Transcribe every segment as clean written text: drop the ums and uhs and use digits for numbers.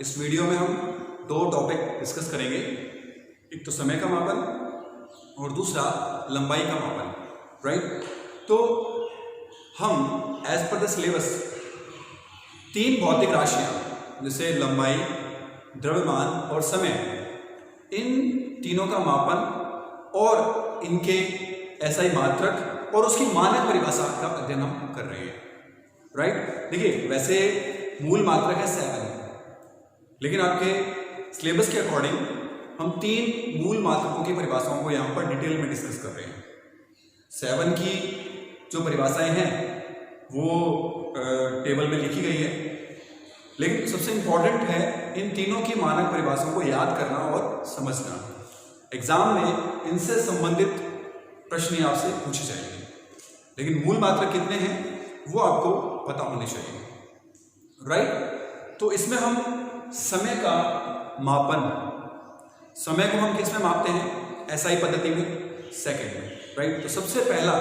इस वीडियो में हम दो टॉपिक डिस्कस करेंगे, एक तो समय का मापन और दूसरा लंबाई का मापन, राइट। तो हम एज पर द सिलेबस तीन भौतिक राशियां जैसे लंबाई, द्रव्यमान और समय, इन तीनों का मापन और इनके एसआई मात्रक और उसकी मानक परिभाषा का अध्ययन हम कर रहे हैं, राइट। देखिए, वैसे मूल मात्रक है 7, लेकिन आपके सिलेबस के अकॉर्डिंग हम तीन मूल मात्रकों की परिभाषाओं को यहाँ पर डिटेल में डिस्कस कर रहे हैं। 7 की जो परिभाषाएं हैं वो टेबल में लिखी गई है, लेकिन सबसे इम्पॉर्टेंट है इन तीनों की मानक परिभाषाओं को याद करना और समझना। एग्जाम में इनसे संबंधित प्रश्न आपसे पूछे जाएंगे, लेकिन मूल मात्रक कितने हैं वो आपको पता होने चाहिए, राइट। तो इसमें हम समय का मापन, समय को हम किस में मापते हैं? एसआई पद्धति में, सेकंड में, राइट। तो सबसे पहला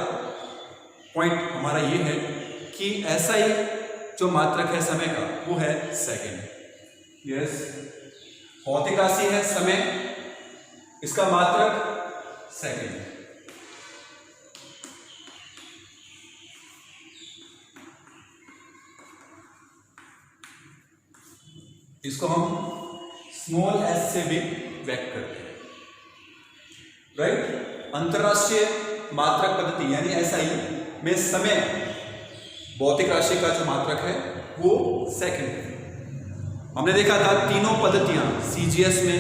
पॉइंट हमारा ये है कि एसआई जो मात्रक है समय का वो है सेकंड। यस, भौतिक राशि है समय, इसका मात्रक सेकंड। इसको हम स्मॉल एस से भी व्यक्त करते हैं, राइट। अंतरराष्ट्रीय मात्रक पद्धति यानी एसआई में समय भौतिक राशि का जो मात्रक है वो सेकंड है। हमने देखा था तीनों पद्धतियां सीजीएस में,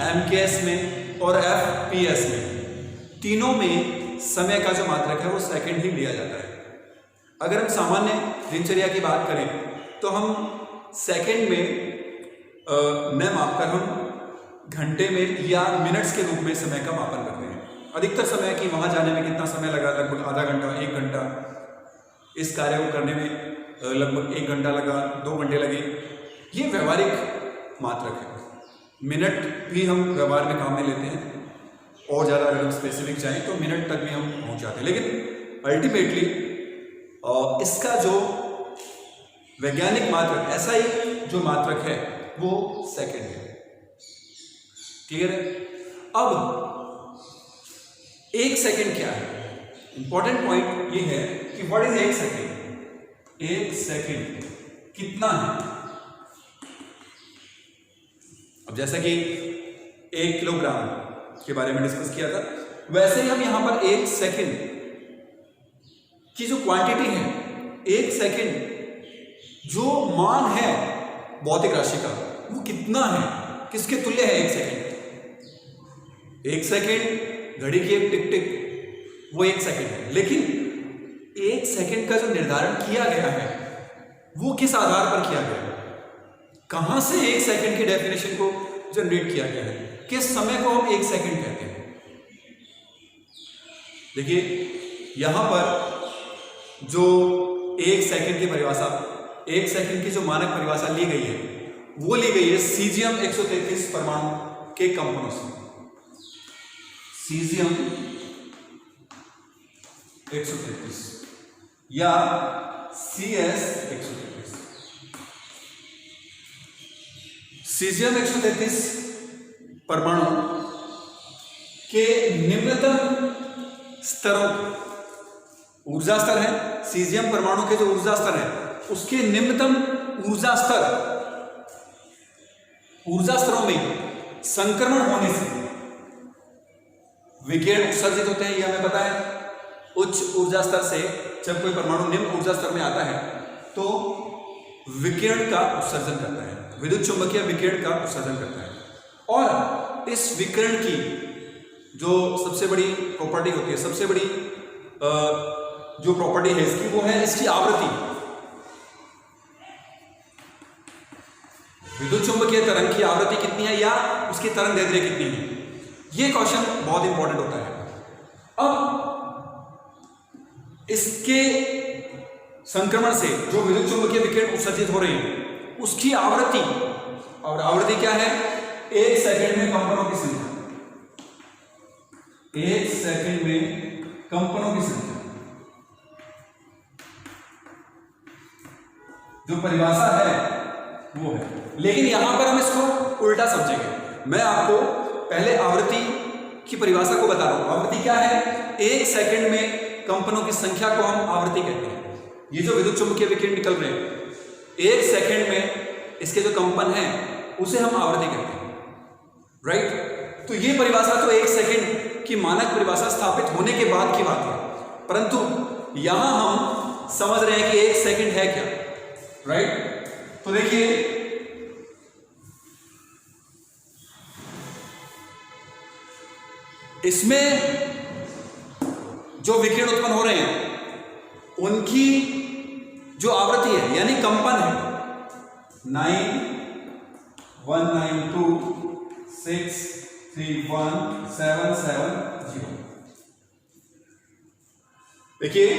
एमकेएस में और एफपीएस में, तीनों में समय का जो मात्रक है वो सेकंड ही लिया जाता है। अगर हम सामान्य दिनचर्या की बात करें तो हम सेकंड में न मापकर हम घंटे में या मिनट्स के रूप में समय का मापन करते हैं। अधिकतर समय कि वहां जाने में कितना समय लगा, लगभग आधा घंटा, 1 घंटा, इस कार्य को करने में लगभग 1 घंटा लगा, 2 घंटे लगे, ये व्यवहारिक मात्रक है। मिनट भी हम व्यवहार में काम में लेते हैं, और ज़्यादा अगर हम स्पेसिफिक चाहें तो मिनट तक भी हम पहुंच जाते हैं, लेकिन अल्टीमेटली इसका जो वैज्ञानिक मात्रक, ऐसा ही जो मात्रक है वो सेकंड है। क्लियर है? अब 1 सेकंड क्या है? इंपॉर्टेंट पॉइंट ये है कि व्हाट इज 1 सेकंड? 1 सेकंड कितना है? अब जैसा कि 1 किलोग्राम के बारे में डिस्कस किया था, वैसे ही हम यहां पर 1 सेकंड की जो क्वांटिटी है, 1 सेकंड जो मान है भौतिक राशि का वो कितना है, किसके तुल्य है 1 सेकंड? 1 सेकंड घड़ी की एक टिक टिक वो 1 सेकंड है, लेकिन 1 सेकंड का जो निर्धारण किया गया है वो किस आधार पर किया गया है? कहां से 1 सेकंड की डेफिनेशन को जनरेट किया गया है? किस समय को हम 1 सेकंड कहते हैं? देखिए, यहां पर जो 1 सेकंड की परिभाषा, 1 सेकंड की जो मानक परिभाषा ली गई है वो ली गई है सीजियम 133 परमाणु के कंपनों से। सीजियम 133 या CS 133। सीजियम 133 परमाणु के निम्नतम स्तरों, ऊर्जा स्तर है, सीजियम परमाणु के जो ऊर्जा स्तर है उसके निम्नतम ऊर्जा स्तरों में संक्रमण होने से विकिरण उत्सर्जित होते हैं, ये हमें पता है। उच्च ऊर्जा स्तर से जब कोई परमाणु निम्न ऊर्जा स्तर में आता है तो विकिरण का उत्सर्जन करता है, विद्युत चुंबकीय विकिरण का उत्सर्जन करता है। और इस विकिरण की जो सबसे बड़ी प्रॉपर्टी होती है, सबसे बड़ी जो प्रॉपर्टी है इसकी, वो है इसकी आवृत्ति। विद्युत चुंबकीय तरंग की आवृत्ति कितनी है या उसकी तरंग दैर्ध्य कितनी है, ये क्वेश्चन बहुत इंपॉर्टेंट होता है। अब इसके संक्रमण से जो विद्युत चुंबकीय विकिरण उत्सर्जित हो रहे हैं उसकी आवृत्ति, और आवृत्ति क्या है? 1 सेकंड में कंपनों की संख्या, 1 सेकंड में कंपनों की संख्या। जो परिभाषा है वो है। लेकिन यहां पर हम इसको उल्टा समझेंगे। मैं आपको पहले आवृत्ति की परिभाषा को बता रहा हूं। आवृत्ति क्या है? एक सेकंड में कंपनों की संख्या को हम आवृत्ति कहते हैं। ये जो विद्युत चुंबकीय विकिरण निकल रहे हैं, एक सेकंड में इसके जो कंपन है उसे हम आवृत्ति कहते हैं, राइट। तो ये परिभाषा तो एक सेकंड की मानक परिभाषा स्थापित होने के बाद की बात है, परंतु यहां हम समझ रहे हैं कि एक सेकंड है क्या, राइट। तो देखिए इसमें जो विकिरण उत्पन्न हो रहे हैं उनकी जो आवृत्ति है यानी कंपन है 9,192,631,770। देखिए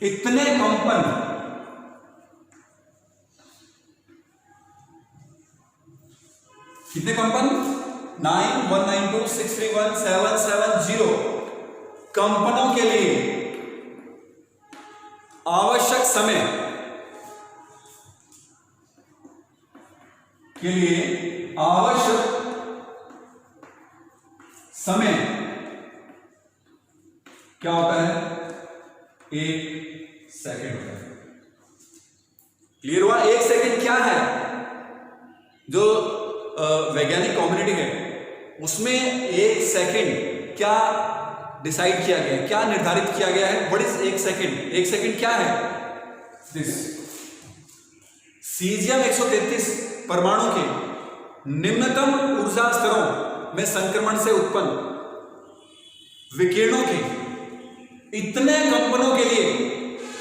इतने कंपन कितने कंपन 9,192,631,770 कंपनों के लिए आवश्यक समय क्या होता है? एक सेकंड होता है। क्लियर हुआ? एक सेकंड क्या है? जो वैज्ञानिक कम्युनिटी है उसमें एक सेकंड क्या डिसाइड किया गया है, क्या निर्धारित किया गया है? व्हाट इज एक सेकंड? एक सेकंड क्या है? दिस सीजियम 133 परमाणु के निम्नतम ऊर्जा स्तरों में संक्रमण से उत्पन्न विकिरणों के इतने कंपनों के लिए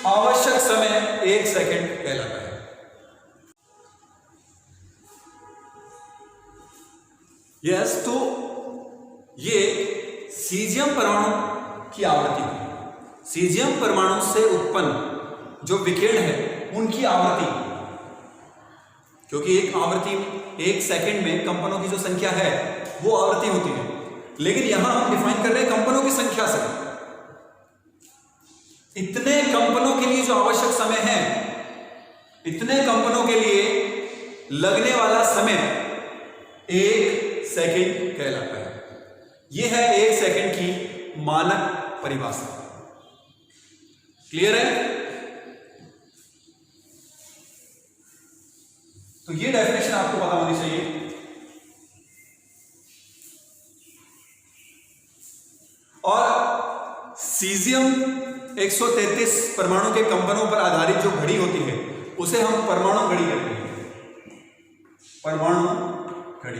आवश्यक समय एक सेकंड कहलाता है। यस, तो ये सीजियम परमाणु की आवृत्ति है। सीजियम परमाणु से उत्पन्न जो विकिरण है उनकी आवृत्ति, क्योंकि एक आवृत्ति एक सेकंड में कंपनों की जो संख्या है वो आवृत्ति होती है, लेकिन यहां हम डिफाइन कर रहे हैं कंपनों की संख्या से। इतने कंपनों के लिए जो आवश्यक समय है, इतने कंपनों के लिए लगने वाला समय एक सेकंड कहलाता है। यह है एक सेकंड की मानक परिभाषा। क्लियर है? तो ये डेफिनेशन आपको पता होनी चाहिए। और सीजियम 133 परमाणु के कंपनों पर आधारित जो घड़ी होती है उसे हम परमाणु घड़ी कहते हैं। परमाणु घड़ी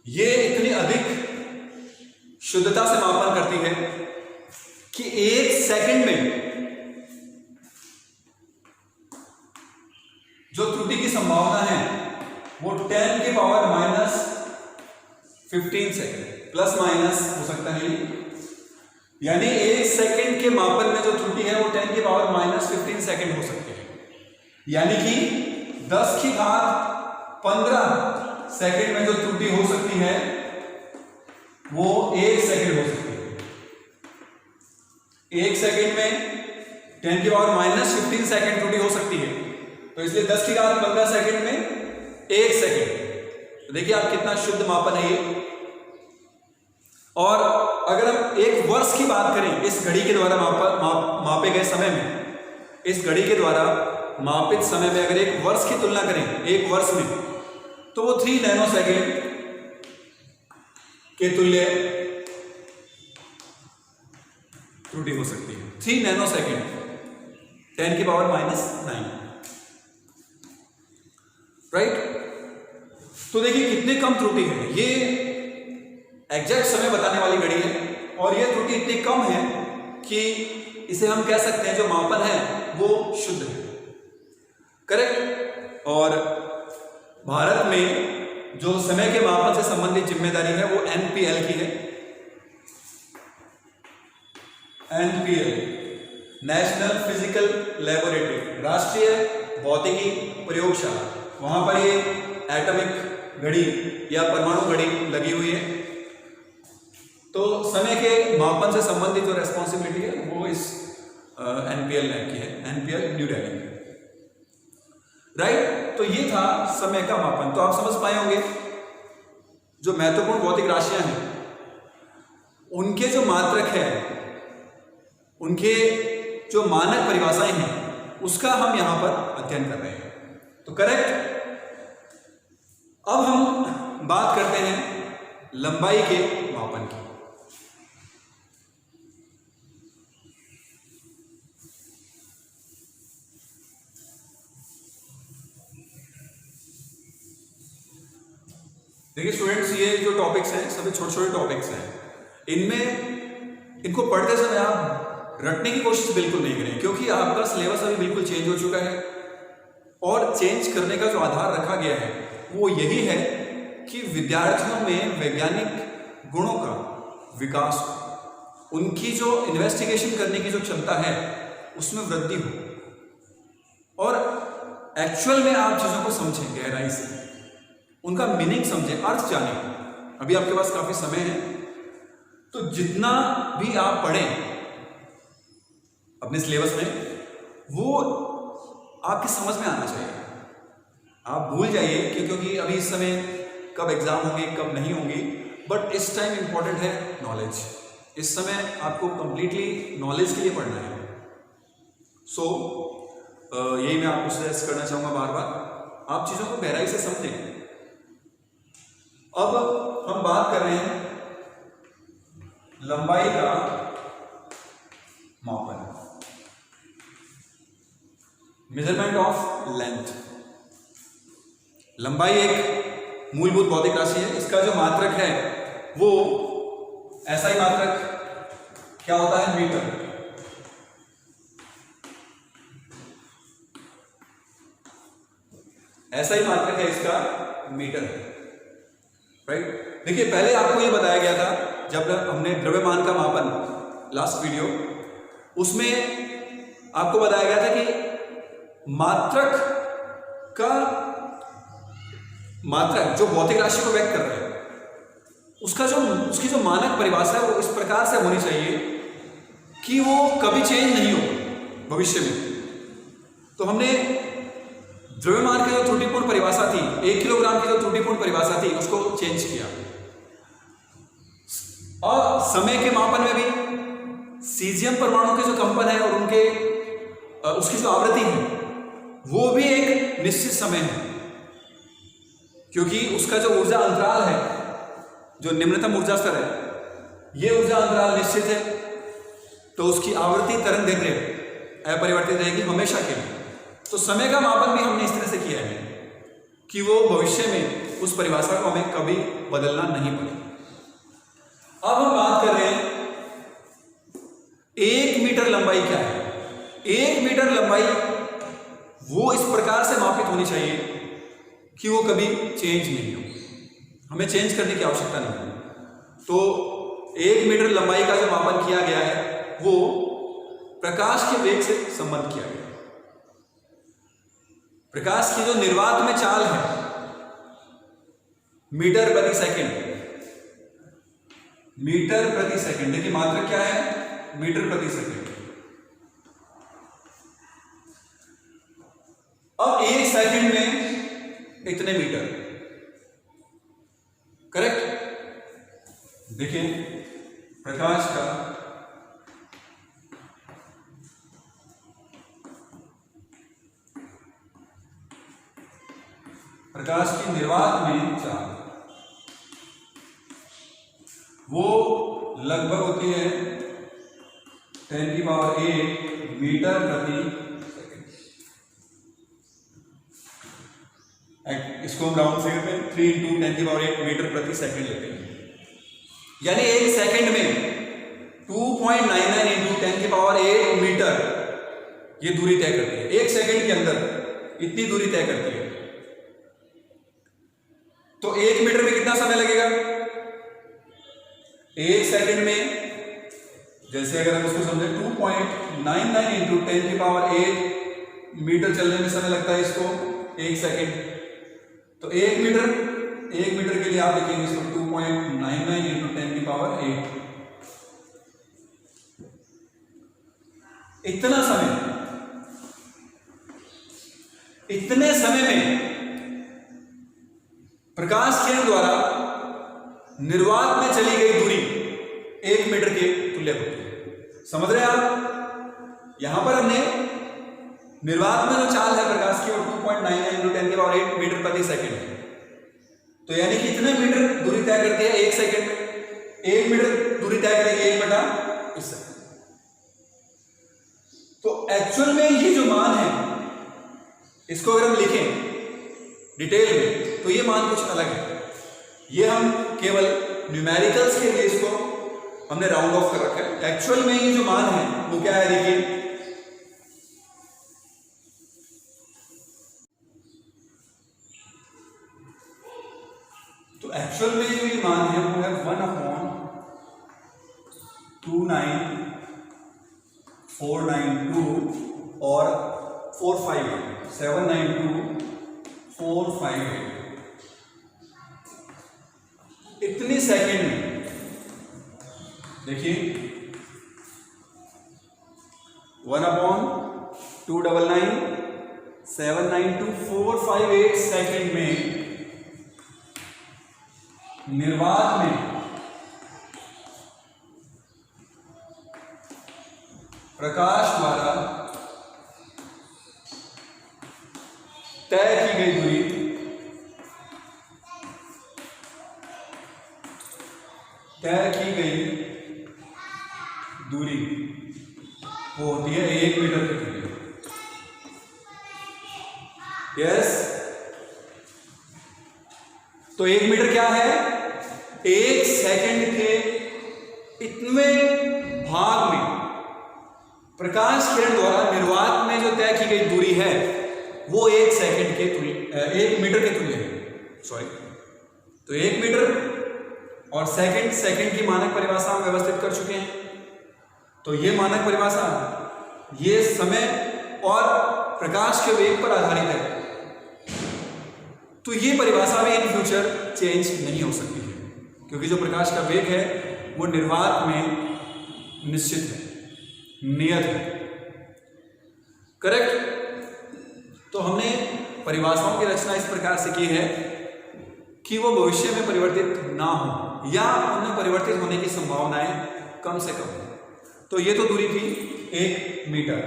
ये इतनी अधिक शुद्धता से मापन करती है कि एक सेकंड में जो त्रुटि की संभावना है वो 10 की पावर -15 सेकंड प्लस माइनस हो सकता है। यानी एक सेकंड के मापन में जो त्रुटि है वो 10 की पावर -15 सेकंड हो सकती है। यानी कि 10 की घात 15 सेकंड में जो त्रुटि हो सकती है वो एक सेकंड हो सकती है। एक सेकंड में 10 की पावर -15 सेकंड त्रुटि हो सकती है, तो इसलिए 10 की घात 15 सेकंड में एक सेकंड। तो देखिए आप कितना शुद्ध मापन है ये। और अगर हम एक वर्ष की बात करें, इस घड़ी के द्वारा मापे गए समय में, इस घड़ी के द्वारा मापित समय में अगर एक वर्ष की तुलना करें एक वर्ष में, तो वो 3 नैनो सेकेंड के तुल्य त्रुटि हो सकती है। 3 नैनो सेकेंड 10 की पावर -9, राइट। तो देखिए कितने कम त्रुटि है। ये एग्जैक्ट समय बताने वाली घड़ी है और ये त्रुटि इतनी कम है कि इसे हम कह सकते हैं जो मापन है वो शुद्ध है, करेक्ट। और भारत में जो समय के मापन से संबंधित जिम्मेदारी है वो NPL की है। NPL नेशनल फिजिकल लेबोरेटरी, राष्ट्रीय भौतिकी प्रयोगशाला, वहां पर ये एटॉमिक घड़ी या परमाणु घड़ी लगी हुई है। तो समय के मापन से संबंधित जो रेस्पॉन्सिबिलिटी है वो इस एनपीएल लैब की है, एनपीएल न्यू दिल्ली की, राइट। तो ये था समय का मापन। तो आप समझ पाए होंगे जो महत्वपूर्ण भौतिक राशियां हैं उनके जो मात्रक है, उनके जो मानक परिभाषाएं हैं, उसका हम यहां पर अध्ययन कर रहे हैं। तो करेक्ट। अब हम बात करते हैं लंबाई के मापन की। देखिए स्टूडेंट्स, ये जो टॉपिक्स हैं सभी छोटे छोटे टॉपिक्स हैं। इनको पढ़ते समय आप रटने की कोशिश बिल्कुल नहीं करें, क्योंकि आपका सिलेबस अभी बिल्कुल चेंज हो चुका है और चेंज करने का जो आधार रखा गया है वो यही है कि विद्यार्थियों में वैज्ञानिक गुणों का विकास हो, उनकी जो इन्वेस्टिगेशन करने की जो क्षमता है उसमें वृद्धि हो और एक्चुअल में आप चीज़ों को समझें, गहराई से उनका मीनिंग समझें, अर्थ जानें। अभी आपके पास काफ़ी समय है, तो जितना भी आप पढ़ें अपने सिलेबस में वो आपकी समझ में आना चाहिए। आप भूल जाइए क्योंकि अभी इस समय कब एग्जाम होंगे कब नहीं होंगी, बट इस टाइम इंपॉर्टेंट है नॉलेज। इस समय आपको कंप्लीटली नॉलेज के लिए पढ़ना है। सो यही मैं आपको सजेस्ट करना चाहूँगा, बार बार आप चीज़ों को गहराई से समझें। अब हम बात कर रहे हैं लंबाई का मापन, मेजरमेंट ऑफ लेंथ। लंबाई एक मूलभूत भौतिक राशि है। इसका जो मात्रक है वो ऐसा ही मात्रक क्या होता है, मीटर। ऐसा ही मात्रक है इसका, मीटर, राइट। देखिए पहले आपको ये बताया गया था जब हमने द्रव्यमान का मापन, लास्ट वीडियो, उसमें आपको बताया गया था कि मात्रक जो भौतिक राशि को व्यक्त कर रहा है उसकी जो मानक परिभाषा है वो इस प्रकार से होनी चाहिए कि वो कभी चेंज नहीं हो भविष्य में। तो हमने द्रव्यमान की जो त्रुटिपूर्ण परिभाषा थी, 1 किलोग्राम की जो त्रुटिपूर्ण परिभाषा थी, उसको चेंज किया। और समय के मापन में भी सीजियम परमाणु के जो कंपन है और उसकी जो आवृत्ति है वो भी एक निश्चित समय है, क्योंकि उसका जो ऊर्जा अंतराल है, जो निम्नतम ऊर्जा स्तर है, ये ऊर्जा अंतराल निश्चित है, तो उसकी आवृत्ति तरंगदैर्घ्य अपरिवर्तित रहेगी हमेशा के लिए। तो समय का मापन भी हमने इस तरह से किया है कि वो भविष्य में उस परिभाषा को हमें कभी बदलना नहीं पड़े। अब हम बात कर रहे हैं 1 मीटर लंबाई क्या है। 1 मीटर लंबाई वो इस प्रकार से मापित होनी चाहिए कि वो कभी चेंज नहीं हो, हमें चेंज करने की आवश्यकता नहीं है। तो 1 मीटर लंबाई का जो मापन किया गया है वो प्रकाश के वेग से संबंध किया गया है। प्रकाश की जो निर्वात में चाल है मीटर प्रति सेकंड, मीटर प्रति सेकंड, देखिए मात्रक क्या है, मीटर प्रति सेकंड। अब 1 सेकंड में इतने मीटर, करेक्ट। देखिए प्रकाश की निर्वात में चाल वो लगभग होती है 10⁸ मीटर प्रति सेकंड। इसको हम राउंड फिगर में 3 × 10⁸ मीटर प्रति सेकंड लेते हैं, यानी 1 सेकंड में 2.99 × 10⁸ मीटर ये दूरी तय करती है। 1 सेकंड के अंदर इतनी दूरी तय करती है। तो 1 मीटर में कितना समय लगेगा? 1 सेकंड में, जैसे अगर हम इसको समझे 2.99 × 10⁸ मीटर चलने में समय लगता है इसको 1 सेकंड। तो 1 मीटर 1 मीटर के लिए आप लिखेंगे इसको 2.99 इंटू 10 की पावर 8। इतने समय में प्रकाश किरण द्वारा निर्वात में चली गई दूरी 1 मीटर के तुल्य होती है। समझ रहे हैं आप? यहां पर हमने निर्वात में जो चाल है प्रकाश की वो 2.99 इंटू 10 की पावर 8 मीटर प्रति सेकंड है। तो यानी कि कितने मीटर दूरी तय करती है 1 सेकंड में? 1 मीटर दूरी तय करेगी 1 बटा इस सेकंड। तो एक्चुअल में ये जो मान है इसको अगर हम लिखें डिटेल में तो ये मान कुछ अलग है। ये हम केवल न्यूमेरिकल्स के लिए इसको हमने राउंड ऑफ कर रखा है। एक्चुअल में ये जो मान है वो क्या है देखिए, तो एक्चुअल में जो ये मान है वो है 1/29492 और 458 792,458 इतनी सेकंड में देखिए 1/299,792,458 सेकंड में निर्वात में प्रकाश द्वारा तय की गई दूरी वो होती है 1 मीटर के तुल्य। यस, तो 1 मीटर क्या है? 1 सेकंड के इतने भाग में प्रकाश किरण द्वारा निर्वात में जो तय की गई दूरी है वो 1 सेकंड के तुल्य 1 मीटर के तुल्य है। सॉरी, तो 1 मीटर और सेकंड की मानक परिभाषा हम व्यवस्थित कर चुके हैं। तो ये मानक परिभाषा ये समय और प्रकाश के वेग पर आधारित है। तो ये परिभाषा भी इन फ्यूचर चेंज नहीं हो सकती है, क्योंकि जो प्रकाश का वेग है वो निर्वात में निश्चित है, नियत है। करेक्ट? तो हमने परिभाषाओं की रचना इस प्रकार से की है कि वो भविष्य में परिवर्तित ना हो या उनमें परिवर्तित होने की संभावनाएं कम से कम हो। तो ये तो दूरी थी 1 मीटर,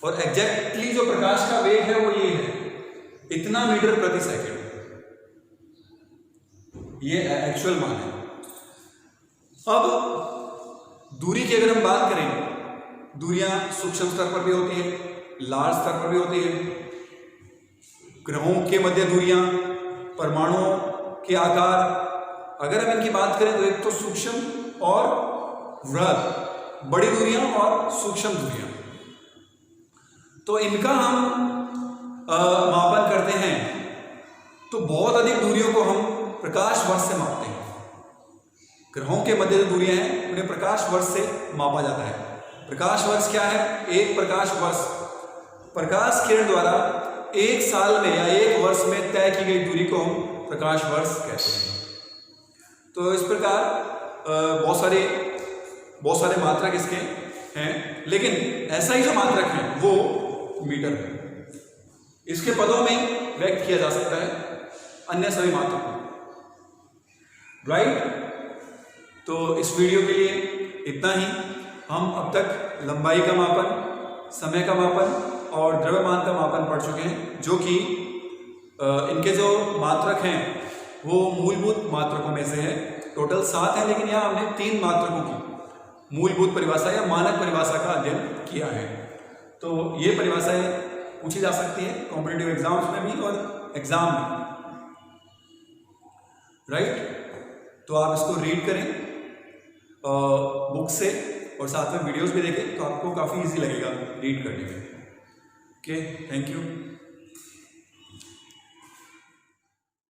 और एग्जैक्टली जो प्रकाश का वेग है वो ये है, इतना मीटर प्रति सेकंड। ये एक्चुअल मान है। अब दूरी की अगर हम बात करें, दूरियां सूक्ष्म स्तर पर भी होती है, लार्ज स्तर पर भी होती है। ग्रहों के मध्य दूरियां, परमाणुओं के आकार, अगर हम इनकी बात करें तो एक तो सूक्ष्म और वृहद, बड़ी दूरियां और सूक्ष्म दूरियां, तो इनका हम मापन करते हैं तो बहुत अधिक दूरियों को हम प्रकाश वर्ष से मापते हैं। ग्रहों के मध्य जो दूरियां हैं उन्हें प्रकाश वर्ष से मापा जाता है। प्रकाश वर्ष क्या है? एक प्रकाश वर्ष प्रकाश किरण द्वारा 1 साल में या 1 वर्ष में तय की गई दूरी को हम प्रकाश वर्ष कहते हैं। तो इस प्रकार बहुत सारे मात्रक इसके हैं, लेकिन ऐसा ही जो मात्रक है वो मीटर है। इसके पदों में व्यक्त किया जा सकता है अन्य सभी मात्रकों, राइट? तो इस वीडियो के लिए इतना ही। हम अब तक लंबाई का मापन, समय का मापन और द्रव्यमान का मापन पढ़ चुके हैं, जो कि इनके जो मात्रक हैं वो मूलभूत मात्रकों में से है। टोटल 7 है, लेकिन यहाँ हमने 3 मात्रकों की मूलभूत परिभाषा या मानक परिभाषा का अध्ययन किया है। तो ये परिभाषाएं पूछी जा सकती है कॉम्पिटिटिव एग्जाम्स में भी और एग्जाम में, राइट? तो आप इसको रीड करें बुक से और साथ में वीडियोस भी देखें, तो आपको काफ़ी इजी लगेगा रीड करने में। Okay, thank you.